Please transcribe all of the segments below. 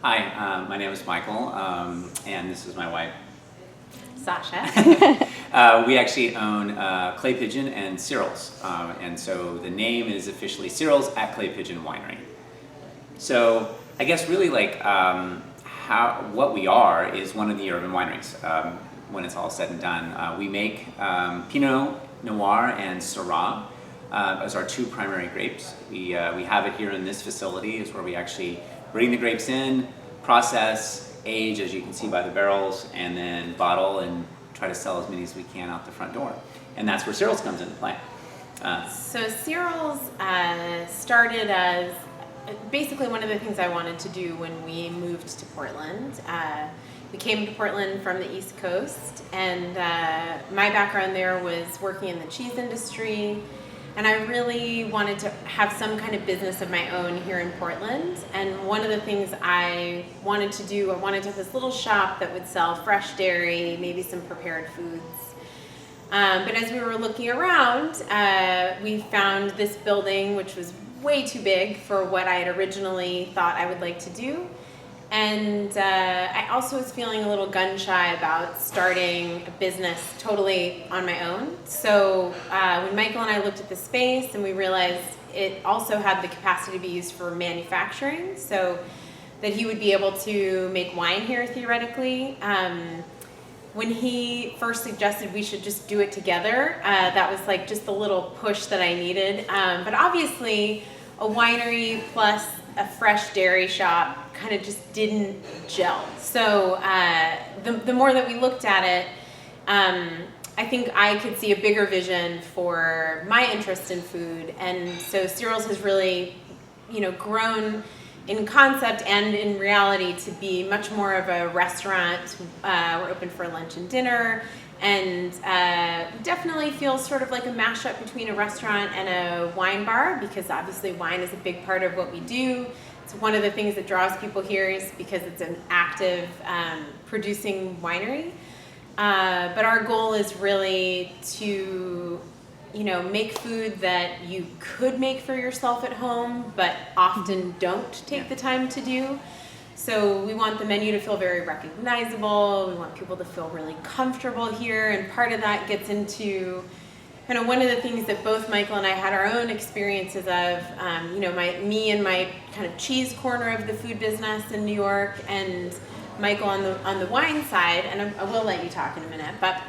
Hi, my name is Michael, and this is my wife. Sasha. We actually own Clay Pigeon and Cyril's, and so the name is officially Cyril's at Clay Pigeon Winery. So I guess really what we are is one of the urban wineries. When it's all said and done, we make Pinot Noir and Syrah as our two primary grapes. We have it here in this facility, is where we actually bring the grapes in, process, age, as you can see by the barrels, and then bottle and try to sell as many as we can out the front door. And that's where Cyril's comes into play. So Cyril's started as basically one of the things I wanted to do when we moved to Portland. We came to Portland from the East Coast, and my background there was working in the cheese industry. And I really wanted to have some kind of business of my own here in Portland. And one of the things I wanted to do, I wanted to have this little shop that would sell fresh dairy, maybe some prepared foods. But as we were looking around, we found this building, which was way too big for what I had originally thought I would like to do. And I also was feeling a little gun shy about starting a business totally on my own. So when Michael and I looked at the space and we realized it also had the capacity to be used for manufacturing, so that he would be able to make wine here theoretically. When he first suggested we should just do it together, that was like just the little push that I needed. But obviously a winery plus a fresh dairy shop kind of just didn't gel. So the more that we looked at it, I think I could see a bigger vision for my interest in food. And so Cyril's has really, grown in concept and in reality to be much more of a restaurant. We're open for lunch and dinner, and definitely feels sort of like a mashup between a restaurant and a wine bar, because obviously wine is a big part of what we do. It's one of the things that draws people here is because it's an active producing winery. But our goal is really to make food that you could make for yourself at home, but often don't take the time to do. So we want the menu to feel very recognizable. We want people to feel really comfortable here. And part of that gets into kind of one of the things that both Michael and I had our own experiences of, me and my kind of cheese corner of the food business in New York, and Michael on the wine side. And I will let you talk in a minute, but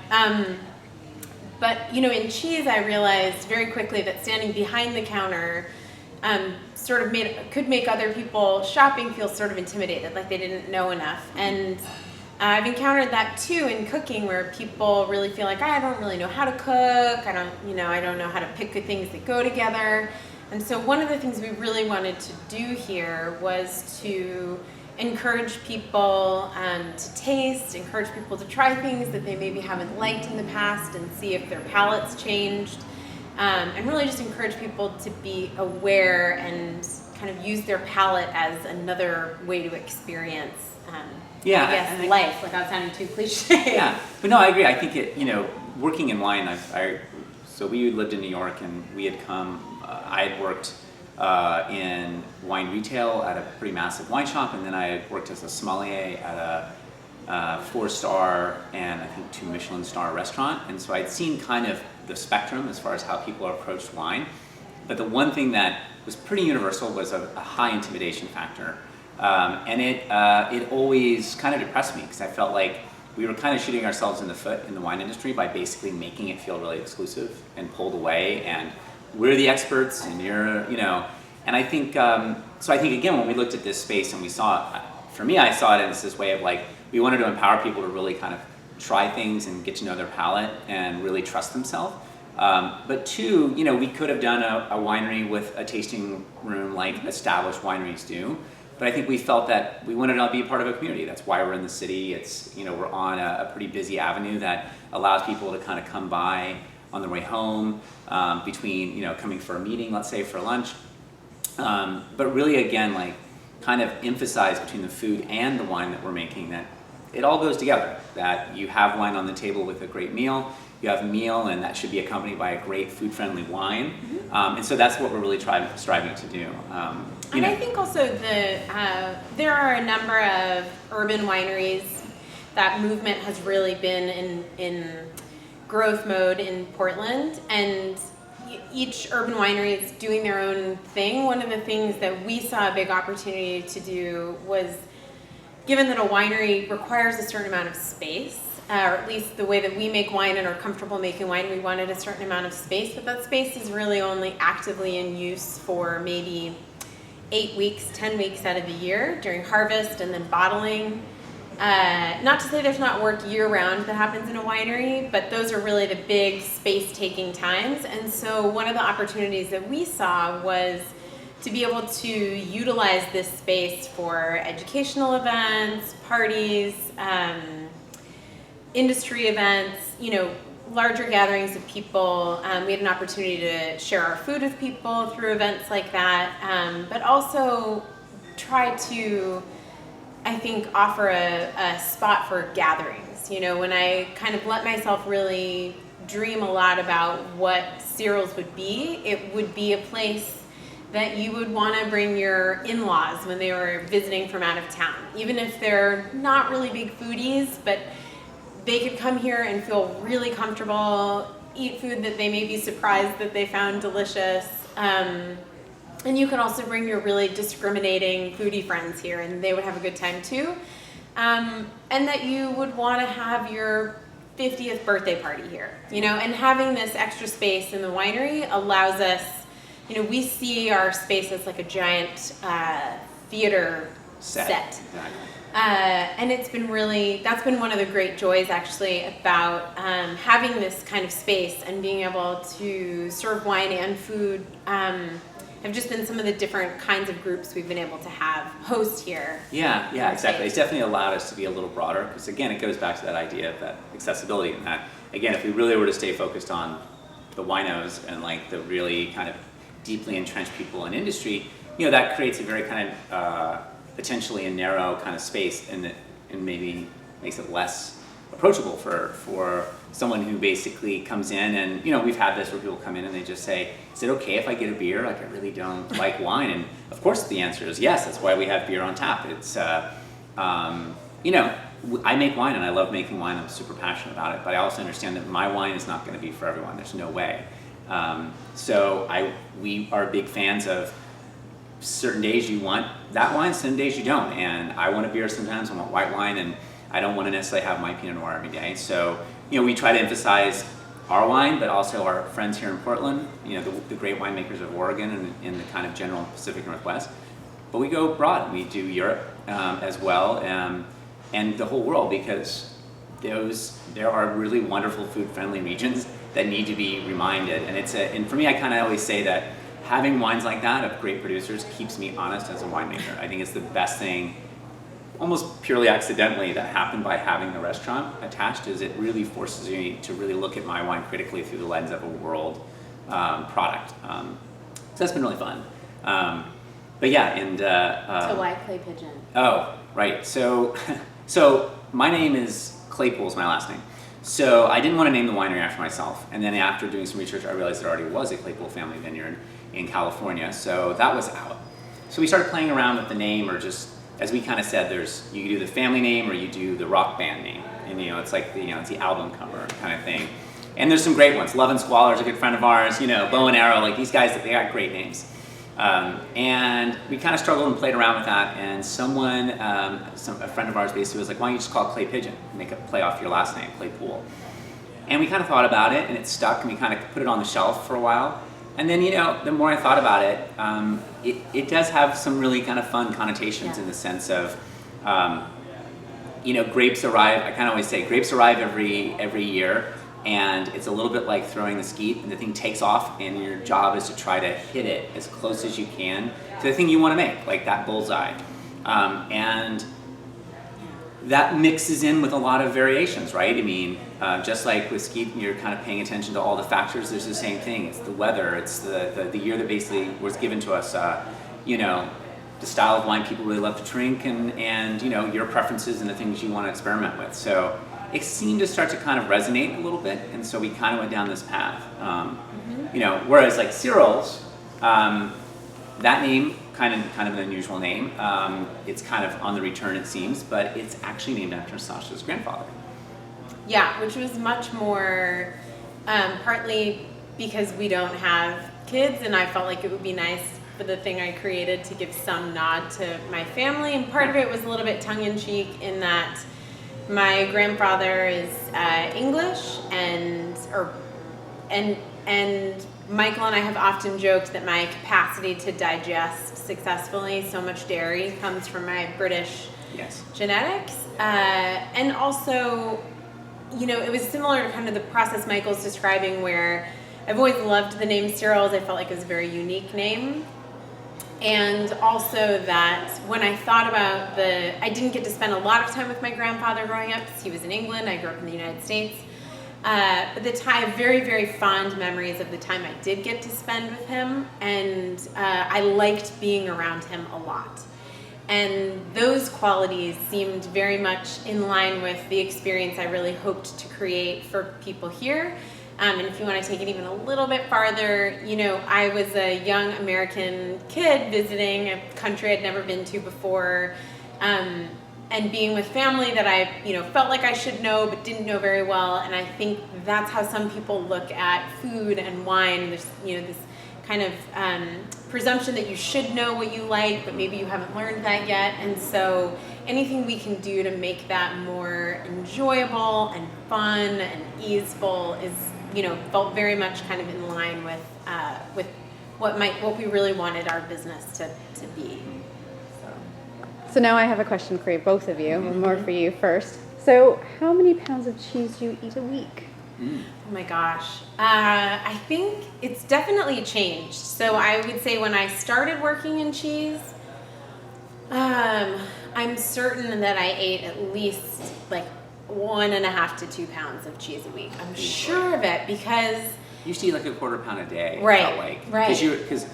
in cheese, I realized very quickly that standing behind the counter could make other people shopping feel sort of intimidated, like they didn't know enough. And I've encountered that too in cooking, where people really feel like, I don't really know how to cook. I don't know how to pick good things that go together. And so one of the things we really wanted to do here was to encourage people to taste, encourage people to try things that they maybe haven't liked in the past and see if their palate's changed. And really just encourage people to be aware and kind of use their palate as another way to experience life without sounding too cliche. Yeah, but no, I agree. I think working in wine, so we lived in New York, and we had come, I had worked in wine retail at a pretty massive wine shop, and then I had worked as a sommelier at a 4-star and I think 2 Michelin star restaurant. And so I'd seen kind of the spectrum as far as how people approached wine. But the one thing that was pretty universal was a high intimidation factor. And it always kind of depressed me, because I felt like we were kind of shooting ourselves in the foot in the wine industry by basically making it feel really exclusive and pulled away, and we're the experts and you're, and I think, so I think again, when we looked at this space and we saw it, for me, I saw it as this way of like, we wanted to empower people to really kind of try things and get to know their palate and really trust themselves. But two, we could have done a winery with a tasting room like established wineries do. But I think we felt that we wanted to be a part of a community. That's why we're in the city. It's, we're on a pretty busy avenue that allows people to kind of come by on their way home, between, coming for a meeting, let's say for lunch. But really, again, like kind of emphasize between the food and the wine that we're making that it all goes together, that you have wine on the table with a great meal, you have a meal, and that should be accompanied by a great food-friendly wine. And so that's what we're really striving to do. I think also there are a number of urban wineries. That movement has really been in growth mode in Portland, and each urban winery is doing their own thing. One of the things that we saw a big opportunity to do was, given that a winery requires a certain amount of space, or at least the way that we make wine and are comfortable making wine, we wanted a certain amount of space, but that space is really only actively in use for maybe 8 weeks, 10 weeks out of the year during harvest and then bottling. Not to say there's not work year-round that happens in a winery, but those are really the big space-taking times. And so one of the opportunities that we saw was to be able to utilize this space for educational events, parties, industry events, larger gatherings of people. We had an opportunity to share our food with people through events like that, but also try to, I think, offer a spot for gatherings. When I kind of let myself really dream a lot about what Cyril's would be, it would be a place that you would want to bring your in-laws when they were visiting from out of town. Even if they're not really big foodies, but they could come here and feel really comfortable, eat food that they may be surprised that they found delicious. And you can also bring your really discriminating foodie friends here, and they would have a good time too. And that you would want to have your 50th birthday party here, and having this extra space in the winery allows us, we see our space as like a giant theater set. Exactly. And that's been one of the great joys actually about having this kind of space and being able to serve wine and food. Have just been some of the different kinds of groups we've been able to host here. Yeah, exactly. It's definitely allowed us to be a little broader, because again, it goes back to that idea of that accessibility, and that, again, if we really were to stay focused on the winos and like the really kind of deeply entrenched people in industry, that creates a very kind of potentially a narrow kind of space, and maybe makes it less approachable for someone who basically comes in and, we've had this where people come in and they just say, is it okay if I get a beer? Like, I really don't like wine. And of course the answer is yes. That's why we have beer on tap. It's, I make wine and I love making wine. I'm super passionate about it, but I also understand that my wine is not going to be for everyone. There's no way. We are big fans of certain days you want that wine, some days you don't. And I want a beer sometimes, I want white wine, and I don't want to necessarily have my Pinot Noir every day. So, we try to emphasize our wine, but also our friends here in Portland, the great winemakers of Oregon and in the kind of general Pacific Northwest. But we go broad. We do Europe as well, and the whole world, because there are really wonderful food-friendly regions that need to be reminded. And for me, I kind of always say that having wines like that of great producers keeps me honest as a winemaker. I think it's the best thing, almost purely accidentally, that happened by having the restaurant attached, is it really forces me to really look at my wine critically through the lens of a world product. So that's been really fun. But yeah, and So why Clay Pigeon? Oh, right. So my name is Claypool's my last name. So I didn't want to name the winery after myself, and then after doing some research, I realized there already was a Claypool family vineyard in California, so that was out. So we started playing around with the name, or just, as we kind of said, you do the family name or you do the rock band name, and it's like it's the album cover kind of thing. And there's some great ones. Love and Squalor is a good friend of ours. Bow and Arrow, like these guys, they got great names. And we kind of struggled and played around with that. And a friend of ours basically was like, "Why don't you just call it Clay Pigeon? Make a play off your last name, Claypool." And we kind of thought about it, and it stuck, and we kind of put it on the shelf for a while. And then, the more I thought about it, it does have some really kind of fun connotations in the sense of, grapes arrive. I kind of always say grapes arrive every year, and it's a little bit like throwing the skeet, and the thing takes off, and your job is to try to hit it as close as you can to the thing you want to make, like that bullseye. And that mixes in with a lot of variations, right? I mean, just like with skeet, you're kind of paying attention to all the factors. There's the same thing. It's the weather. It's the year that basically was given to us. The style of wine people really love to drink, and your preferences and the things you want to experiment with. So it seemed to start to kind of resonate a little bit, and so we kind of went down this path. You know, whereas like Cyril's, that name kind of an unusual name. It's kind of on the return, it seems, but it's actually named after Sasha's grandfather. Yeah, which was much more partly because we don't have kids, and I felt like it would be nice for the thing I created to give some nod to my family, and part of it was a little bit tongue-in-cheek in that my grandfather is English, and Michael and I have often joked that my capacity to digest successfully so much dairy comes from my British genetics, and also, you know, it was similar to kind of the process Michael's describing, where I've always loved the name Cyril's. I felt like it was a very unique name. And also that when I thought about I didn't get to spend a lot of time with my grandfather growing up because he was in England. I grew up in the United States. But I have very, very fond memories of the time I did get to spend with him. And I liked being around him a lot. And those qualities seemed very much in line with the experience I really hoped to create for people here. And if you want to take it even a little bit farther, you know, I was a young American kid visiting a country I'd never been to before, and being with family that I, you know, felt like I should know but didn't know very well. And I think that's how some people look at food and wine. There's, you know, this kind of presumption that you should know what you like, but maybe you haven't learned that yet. And so anything we can do to make that more enjoyable and fun and easeful is, you know, felt very much kind of in line with what we really wanted our business to be. So now I have a question for you, both of you, and more for you first. So how many pounds of cheese do you eat a week? Oh my gosh. I think it's definitely changed. So I would say when I started working in cheese, I'm certain that I ate at least like 1.5 to 2 pounds of cheese a week. I'm sure of it because You used to eat like a quarter pound a day. Right, It felt like. right. Because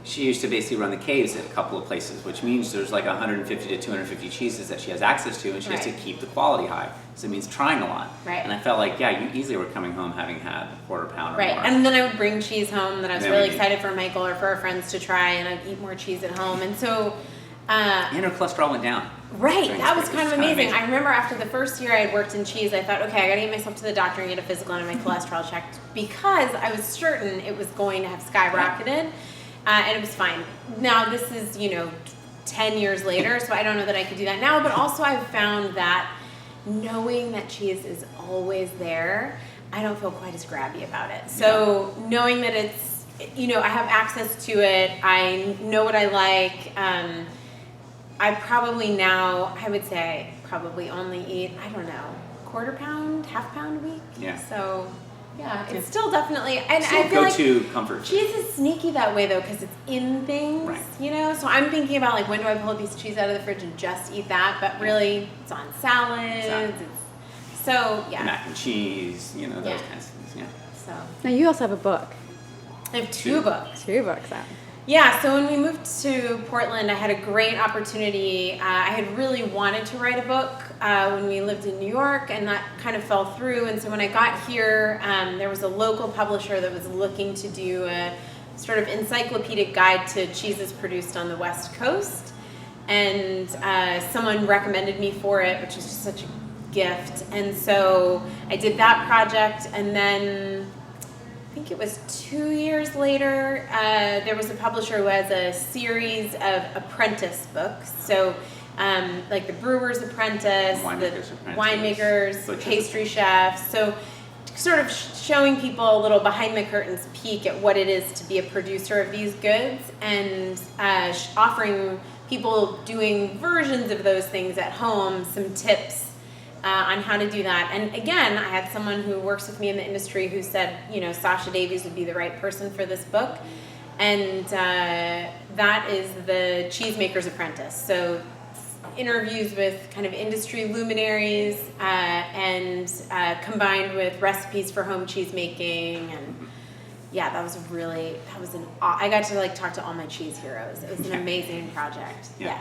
she used to basically run the caves at a couple of places, which means there's like 150 to 250 cheeses that she has access to, and she has to Right. keep the quality high. So it means trying a lot. Right. And I felt like, yeah, you easily were coming home having had a quarter pound or Right, more. and then I would bring cheese home that I was Then really we- excited for Michael or for our friends to try, and I'd eat more cheese at home. And so, And her cholesterol went down. right, during that this was period, kind of which is amazing. I remember after the first year I had worked in cheese, I thought, okay, I gotta get myself to the doctor and get a physical and my cholesterol checked because I was certain it was going to have skyrocketed, and it was fine. Now this is, 10 years later, so I don't know that I could do that now, but also I've found that knowing that cheese is always there, I don't feel quite as grabby about it. So knowing that it's, I have access to it, I know what I like, I probably now, I would say, probably only eat, I don't know, quarter pound, half pound a week. Yeah. So, yeah, it's still definitely, and So I feel like go-to comfort food. cheese is sneaky that way though, because it's in things, Right. So I'm thinking about like, when do I pull a piece of cheese out of the fridge and just eat that? But really, it's on salads. Exactly. So, yeah. Mac and cheese, those Yeah. kinds of things, yeah. So, Now you also have a book. I have two books. 2 books out. Yeah, so when we moved to Portland, I had a great opportunity. I had really wanted to write a book when we lived in New York, and that kind of fell through. And so when I got here, there was a local publisher that was looking to do a sort of encyclopedic guide to cheeses produced on the West Coast. And someone recommended me for it, which was just such a gift. And so I did that project, and then I think it was 2 years later, there was a publisher who has a series of apprentice books. So, like the Brewer's Apprentice, Winemaker's the Apprentice, winemakers, Butcher's pastry chefs. So, sort of showing people a little behind the curtains peek at what it is to be a producer of these goods, and offering people doing versions of those things at home some tips on how to do that. And again, I had someone who works with me in the industry who said, Sasha Davies would be the right person for this book. And that is the Cheesemaker's Apprentice. So interviews with kind of industry luminaries and combined with recipes for home cheese making. And yeah, I got to talk to all my cheese heroes. It was an amazing project. Yeah.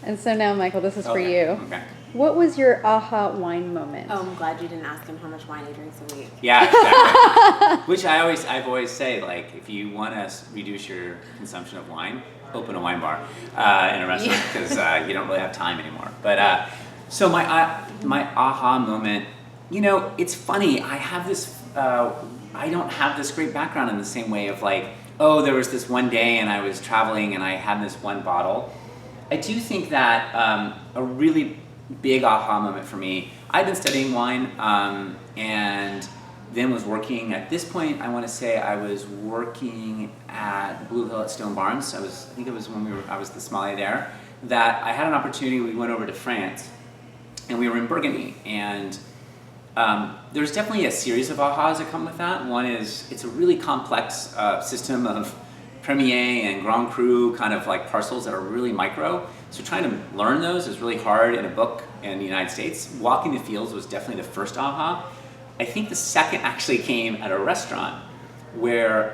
And so now, Michael, this is for you. Okay. What was your aha wine moment? Oh, I'm glad you didn't ask him how much wine he drinks a week. Yeah, exactly. Which I've always say, like, if you want to reduce your consumption of wine, open a wine bar in a restaurant because you don't really have time anymore. But so my aha moment, you know, it's funny. I have this. I don't have this great background in the same way of like, oh, there was this one day and I was traveling and I had this one bottle. I do think that a really big aha moment for me, I've been studying wine and then was working. At this point, I want to say I was working at Blue Hill at Stone Barns. I think it was when I was the sommelier there, that I had an opportunity. We went over to France and we were in Burgundy, and there's definitely a series of ahas that come with that. One is it's a really complex system of Premier and Grand Cru kind of like parcels that are really micro. So trying to learn those is really hard in a book in the United States. Walking the fields was definitely the first aha. I think the second actually came at a restaurant where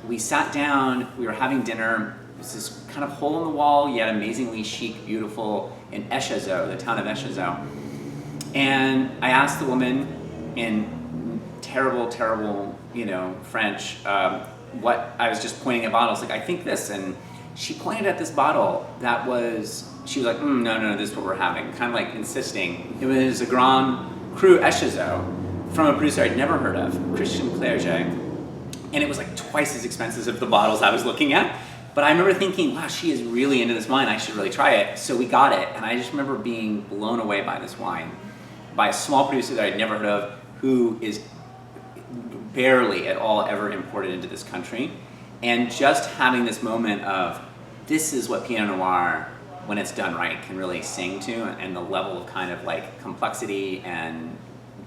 we sat down, we were having dinner. It was this kind of hole in the wall, yet amazingly chic, beautiful, in Echazeau, the town of Echazeau. And I asked the woman in terrible, French, what I was just pointing at bottles, like, I think this, and she pointed at this bottle that was, she was like, no, this is what we're having, kind of like insisting. It was a Grand Cru Echazeau from a producer I'd never heard of, Christian Clerget, and it was like twice as expensive as the bottles I was looking at. But I remember thinking, wow, she is really into this wine, I should really try it. So we got it, and I just remember being blown away by this wine, by a small producer that I'd never heard of, who is barely at all ever imported into this country. And just having this moment of, this is what Pinot Noir, when it's done right, can really sing to, and the level of kind of like complexity and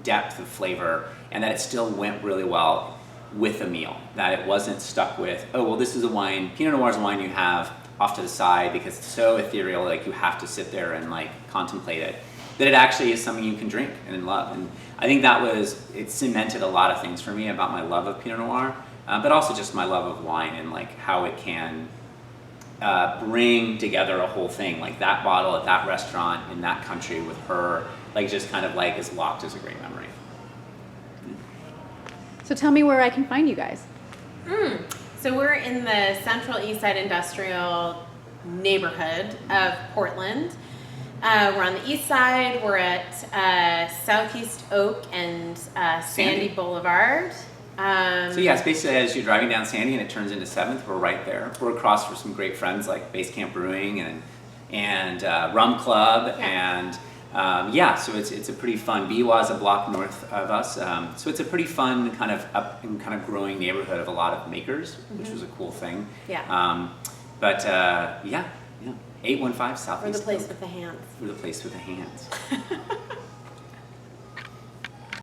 depth of flavor, and that it still went really well with a meal. That it wasn't stuck with, oh, well, this is a wine, Pinot Noir is a wine you have off to the side because it's so ethereal, like you have to sit there and like contemplate it. That it actually is something you can drink and love. And I think it cemented a lot of things for me about my love of Pinot Noir, but also just my love of wine and like how it can bring together a whole thing. Like that bottle at that restaurant in that country with her, like just kind of like is locked as a great memory. So tell me where I can find you guys. So we're in the Central East Side Industrial neighborhood of Portland. We're on the east side. We're at Southeast Oak and Sandy Boulevard. So yeah, it's basically as you're driving down Sandy and it turns into 7th, we're right there. We're across from some great friends like Base Camp Brewing and Rum Club, and so it's a pretty fun. Biwa is a block north of us, so it's a pretty fun kind of up and kind of growing neighborhood of a lot of makers, which was a cool thing. Yeah. 815 Southeast. We're the place Oak. with the hands. We're the place with the hands.